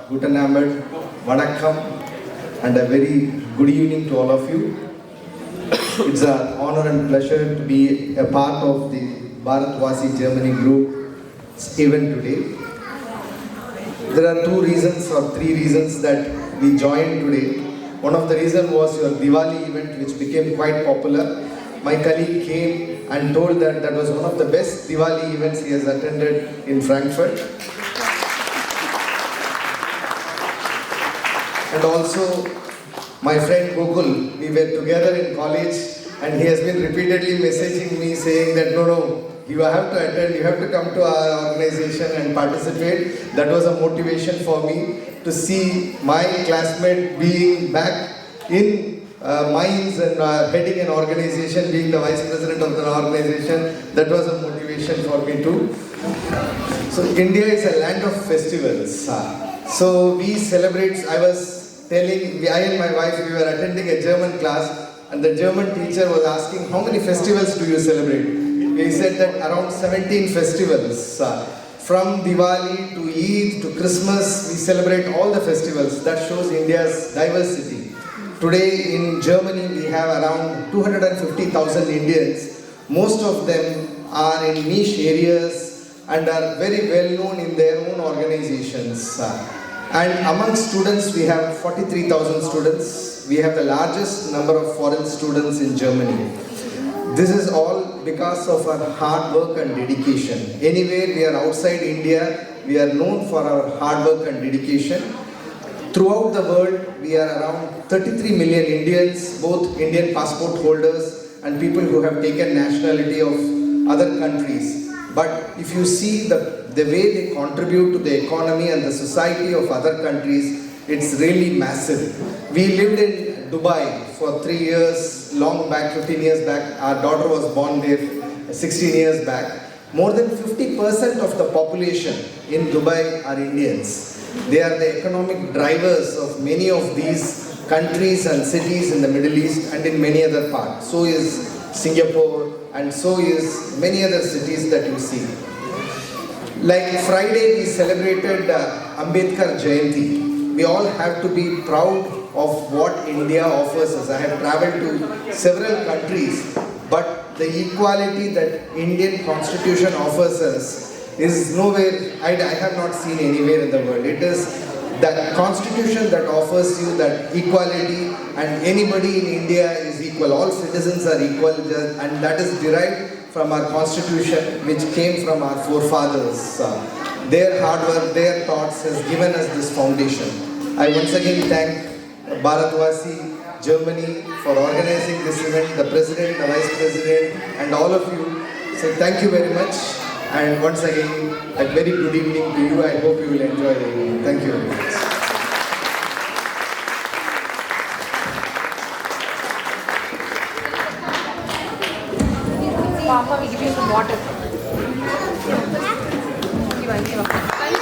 Guten Abend, Vanakkam, and a very good evening to all of you. It's an honor and pleasure to be a part of the Bharatvasi Germany group event today. There are two reasons or three reasons that we joined today. One of the reasons was your Diwali event, which became quite popular. My colleague came and told that that was one of the best Diwali events he has attended in Frankfurt. And also, my friend Gokul, we were together in college and he has been repeatedly messaging me saying that no, you have to attend, you have to come to our organization and participate. That was a motivation for me to see my classmate being back in Mainz and heading an organization, being the vice president of the organization. That was a motivation for me too. So India is a land of festivals. So we celebrate, I was telling, I and my wife, we were attending a German class and the German teacher was asking, how many festivals do you celebrate? We said that around 17 festivals. From Diwali to Eid to Christmas, we celebrate all the festivals. That shows India's diversity. Today in Germany, we have around 250,000 Indians. Most of them are in niche areas and are very well known in their own organizations. And among students, we have 43,000 students. We have the largest number of foreign students in Germany. This is all because of our hard work and dedication. Anywhere we are outside India, we are known for our hard work and dedication. Throughout the world, we are around 33 million Indians, both Indian passport holders and people who have taken nationality of other countries. But if you see the way they contribute to the economy and the society of other countries, it's really massive. We lived in Dubai for 3 years, long back, 15 years back. Our daughter was born there 16 years back. More than 50% of the population in Dubai are Indians. They are the economic drivers of many of these countries and cities in the Middle East and in many other parts. So is Singapore and so is many other cities that you see. Like Friday we celebrated Ambedkar Jayanti. We all have to be proud of what India offers us. I have traveled to several countries, but the equality that Indian Constitution offers us is nowhere, I have not seen anywhere in the world. It is the Constitution that offers you that equality, and anybody in India is equal. All citizens are equal, and that is derived from our Constitution, which came from our forefathers. Their hard work, their thoughts has given us this foundation. I once again thank Bharatvasi Germany for organizing this event, the President, the Vice President, and all of you. So thank you very much. And once again, a very good evening to you. I hope you will enjoy the evening. Thank you very much. Papa, we give you some water. Give her.